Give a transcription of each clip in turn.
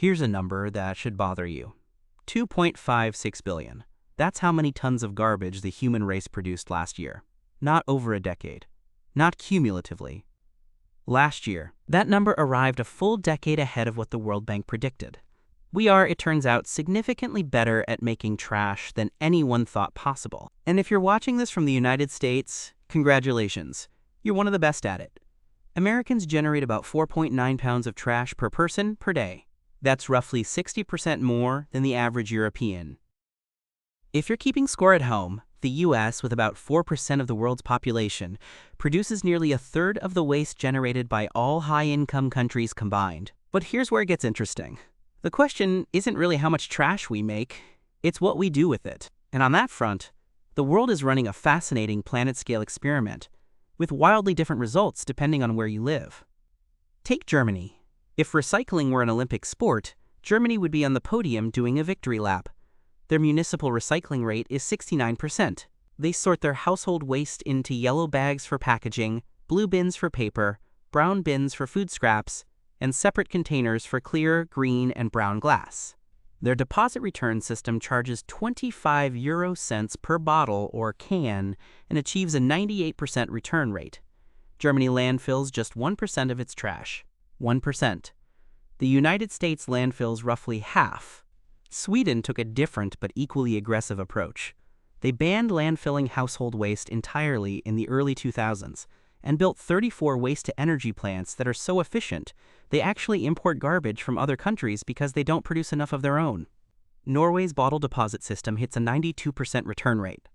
Here's a number that should bother you. 2.56 billion. That's how many tons of garbage the human race produced last year. Not over a decade. Not cumulatively. Last year, that number arrived a full decade ahead of what the World Bank predicted. We are, it turns out, significantly better at making trash than anyone thought possible. And if you're watching this from the United States, congratulations. You're one of the best at it. Americans generate about 4.9 pounds of trash per person per day. That's roughly 60% more than the average European. If you're keeping score at home, the US, with about 4% of the world's population, produces nearly a third of the waste generated by all high-income countries combined. But here's where it gets interesting. The question isn't really how much trash we make, it's what we do with it. And on that front, the world is running a fascinating planet-scale experiment, with wildly different results depending on where you live. Take Germany. If recycling were an Olympic sport, Germany would be on the podium doing a victory lap. Their municipal recycling rate is 69%. They sort their household waste into yellow bags for packaging, blue bins for paper, brown bins for food scraps, and separate containers for clear, green, and brown glass. Their deposit return system charges 25 euro cents per bottle or can and achieves a 98% return rate. Germany landfills just 1% of its trash. 1%. The United States landfills roughly half. Sweden took a different but equally aggressive approach. They banned landfilling household waste entirely in the early 2000s and built 34 waste-to-energy plants that are so efficient they actually import garbage from other countries because they don't produce enough of their own. Norway's bottle deposit system hits a 92% return rate.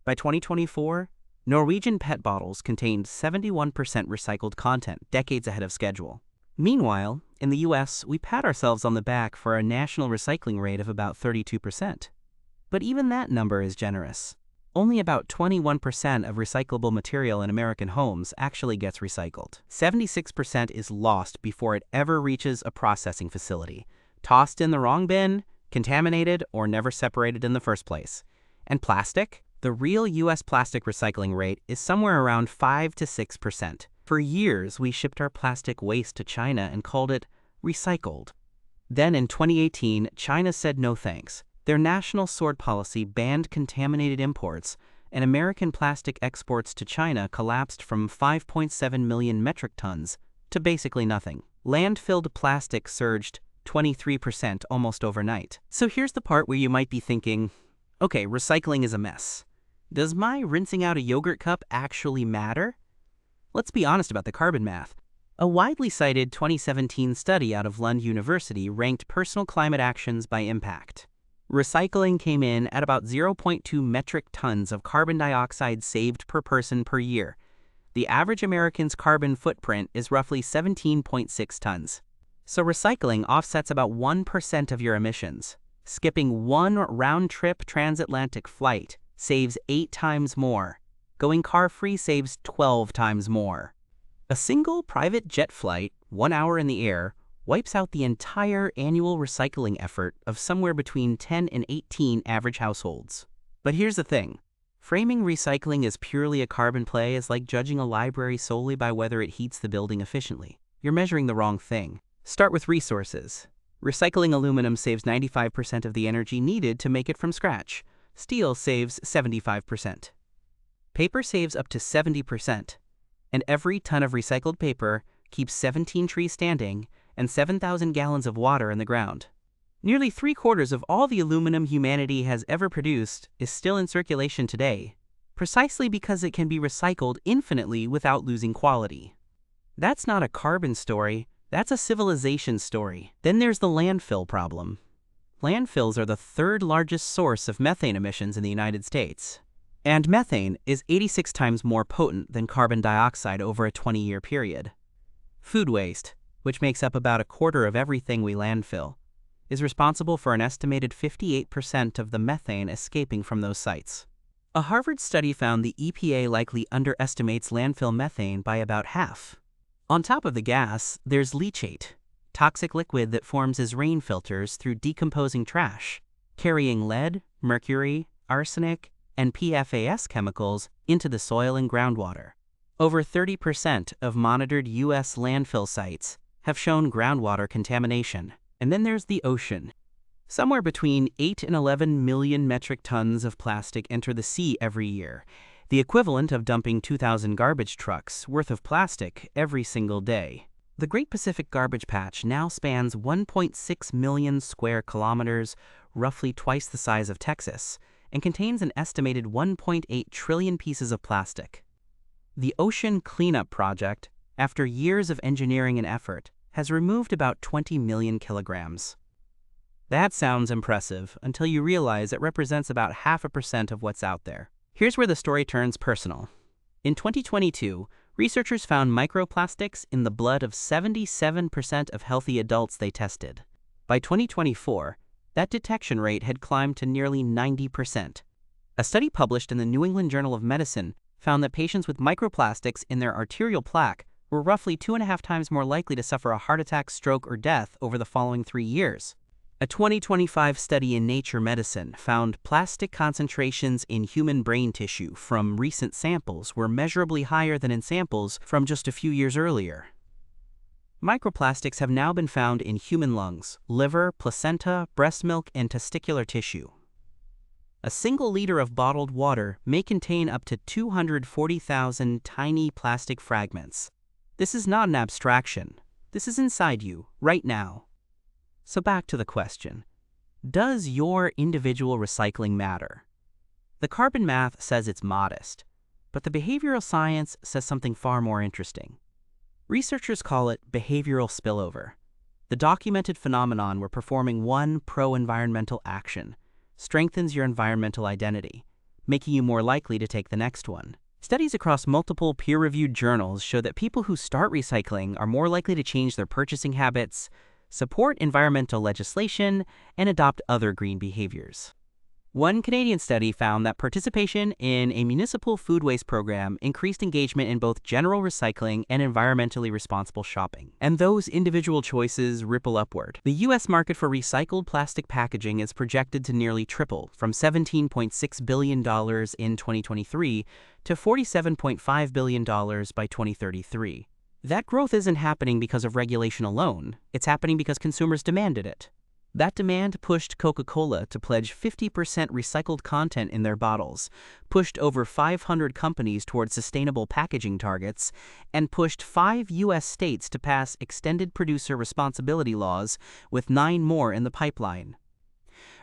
By 2024, Norwegian PET bottles contained 71% recycled content, decades ahead of schedule. Meanwhile, in the US, we pat ourselves on the back for a national recycling rate of about 32%. But even that number is generous. Only about 21% of recyclable material in American homes actually gets recycled. 76% is lost before it ever reaches a processing facility, tossed in the wrong bin, contaminated, or never separated in the first place. And plastic? The real US plastic recycling rate is somewhere around 5 to 6%. For years, we shipped our plastic waste to China and called it recycled. Then in 2018, China said no thanks. Their national sword policy banned contaminated imports, and American plastic exports to China collapsed from 5.7 million metric tons to basically nothing. Landfilled plastic surged 23% almost overnight. So here's the part where you might be thinking, okay, recycling is a mess. Does my rinsing out a yogurt cup actually matter? Let's be honest about the carbon math. A widely cited 2017 study out of Lund University ranked personal climate actions by impact. Recycling came in at about 0.2 metric tons of carbon dioxide saved per person per year. The average American's carbon footprint is roughly 17.6 tons. So recycling offsets about 1% of your emissions. Skipping one round-trip transatlantic flight saves 8 times more. Going car-free saves 12 times more. A single private jet flight, 1 hour in the air, wipes out the entire annual recycling effort of somewhere between 10 and 18 average households. But here's the thing. Framing recycling as purely a carbon play is like judging a library solely by whether it heats the building efficiently. You're measuring the wrong thing. Start with resources. Recycling aluminum saves 95% of the energy needed to make it from scratch. Steel saves 75%. Paper saves up to 70%. And every ton of recycled paper keeps 17 trees standing and 7,000 gallons of water in the ground. Nearly 3/4 of all the aluminum humanity has ever produced is still in circulation today, precisely because it can be recycled infinitely without losing quality. That's not a carbon story, that's a civilization story. Then there's the landfill problem. Landfills are the third largest source of methane emissions in the United States. And methane is 86 times more potent than carbon dioxide over a 20-year period. Food waste, which makes up about 1/4 of everything we landfill, is responsible for an estimated 58% of the methane escaping from those sites. A Harvard study found the EPA likely underestimates landfill methane by about half. On top of the gas, there's leachate, toxic liquid that forms as rain filters through decomposing trash, carrying lead, mercury, arsenic, and PFAS chemicals into the soil and groundwater. Over 30% of monitored U.S. landfill sites have shown groundwater contamination. And then there's the ocean. Somewhere between 8 and 11 million metric tons of plastic enter the sea every year, the equivalent of dumping 2,000 garbage trucks worth of plastic every single day. The Great Pacific Garbage Patch now spans 1.6 million square kilometers, roughly twice the size of Texas, and contains an estimated 1.8 trillion pieces of plastic. The Ocean Cleanup Project, after years of engineering and effort, has removed about 20 million kilograms. That sounds impressive until you realize it represents about 0.5% of what's out there. Here's where the story turns personal. In 2022, researchers found microplastics in the blood of 77% of healthy adults they tested. By 2024, that detection rate had climbed to nearly 90%. A study published in the New England Journal of Medicine found that patients with microplastics in their arterial plaque were roughly 2.5 times more likely to suffer a heart attack, stroke, or death over the following 3 years. A 2025 study in Nature Medicine found plastic concentrations in human brain tissue from recent samples were measurably higher than in samples from just a few years earlier. Microplastics have now been found in human lungs, liver, placenta, breast milk, and testicular tissue. A single liter of bottled water may contain up to 240,000 tiny plastic fragments. This is not an abstraction. This is inside you, right now. So back to the question, does your individual recycling matter? The carbon math says it's modest, but the behavioral science says something far more interesting. Researchers call it behavioral spillover, the documented phenomenon where performing one pro-environmental action strengthens your environmental identity, making you more likely to take the next one. Studies across multiple peer-reviewed journals show that people who start recycling are more likely to change their purchasing habits, support environmental legislation, and adopt other green behaviors. One Canadian study found that participation in a municipal food waste program increased engagement in both general recycling and environmentally responsible shopping. And those individual choices ripple upward. The U.S. market for recycled plastic packaging is projected to nearly triple, from $17.6 billion in 2023 to $47.5 billion by 2033. That growth isn't happening because of regulation alone. It's happening because consumers demanded it. That demand pushed Coca-Cola to pledge 50% recycled content in their bottles, pushed over 500 companies towards sustainable packaging targets, and pushed 5 U.S. states to pass extended producer responsibility laws, with 9 more in the pipeline.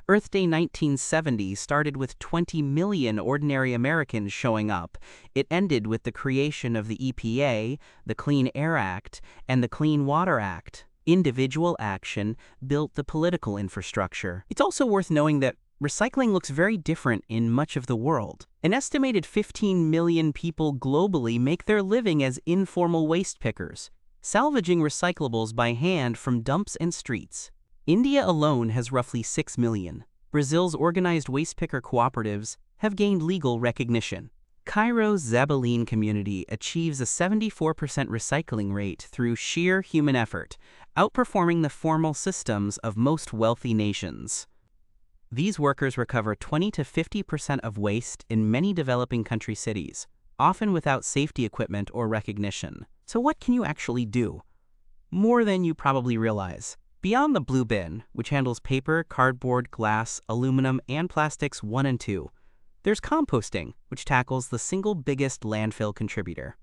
Earth Day 1970 started with 20 million ordinary Americans showing up. It ended with the creation of the EPA, the Clean Air Act, and the Clean Water Act. Individual action built the political infrastructure. It's also worth knowing that recycling looks very different in much of the world. An estimated 15 million people globally make their living as informal waste pickers, salvaging recyclables by hand from dumps and streets. India alone has roughly 6 million. Brazil's organized waste picker cooperatives have gained legal recognition. Cairo's Zabaleen community achieves a 74% recycling rate through sheer human effort, outperforming the formal systems of most wealthy nations. These workers recover 20 to 50% of waste in many developing country cities, often without safety equipment or recognition. So what can you actually do? More than you probably realize. Beyond the blue bin, which handles paper, cardboard, glass, aluminum, and plastics 1 and 2, there's composting, which tackles the single biggest landfill contributor.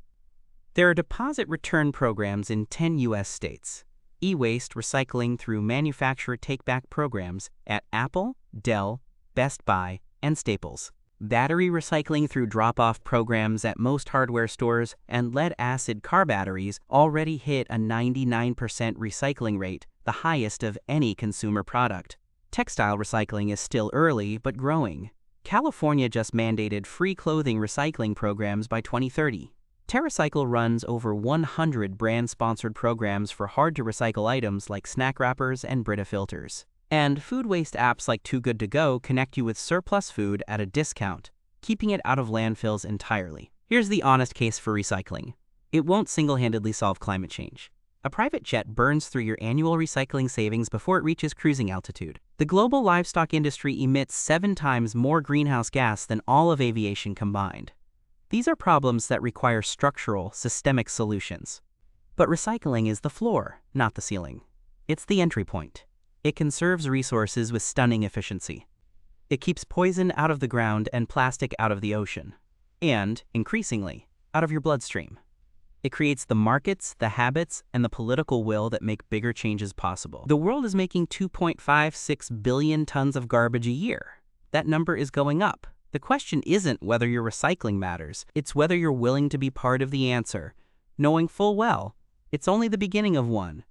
There are deposit return programs in 10 U.S. states, e-waste recycling through manufacturer take-back programs at Apple, Dell, Best Buy, and Staples, battery recycling through drop-off programs at most hardware stores, and lead-acid car batteries already hit a 99% recycling rate, the highest of any consumer product. Textile recycling is still early, but growing. California just mandated free clothing recycling programs by 2030. TerraCycle runs over 100 brand-sponsored programs for hard-to-recycle items like snack wrappers and Brita filters. And food waste apps like Too Good To Go connect you with surplus food at a discount, keeping it out of landfills entirely. Here's the honest case for recycling. It won't single-handedly solve climate change. A private jet burns through your annual recycling savings before it reaches cruising altitude. The global livestock industry emits 7 times more greenhouse gas than all of aviation combined. These are problems that require structural, systemic solutions. But recycling is the floor, not the ceiling. It's the entry point. It conserves resources with stunning efficiency. It keeps poison out of the ground and plastic out of the ocean. And, increasingly, out of your bloodstream. It creates the markets, the habits, and the political will that make bigger changes possible. The world is making 2.56 billion tons of garbage a year. That number is going up. The question isn't whether your recycling matters, it's whether you're willing to be part of the answer, knowing full well it's only the beginning of one.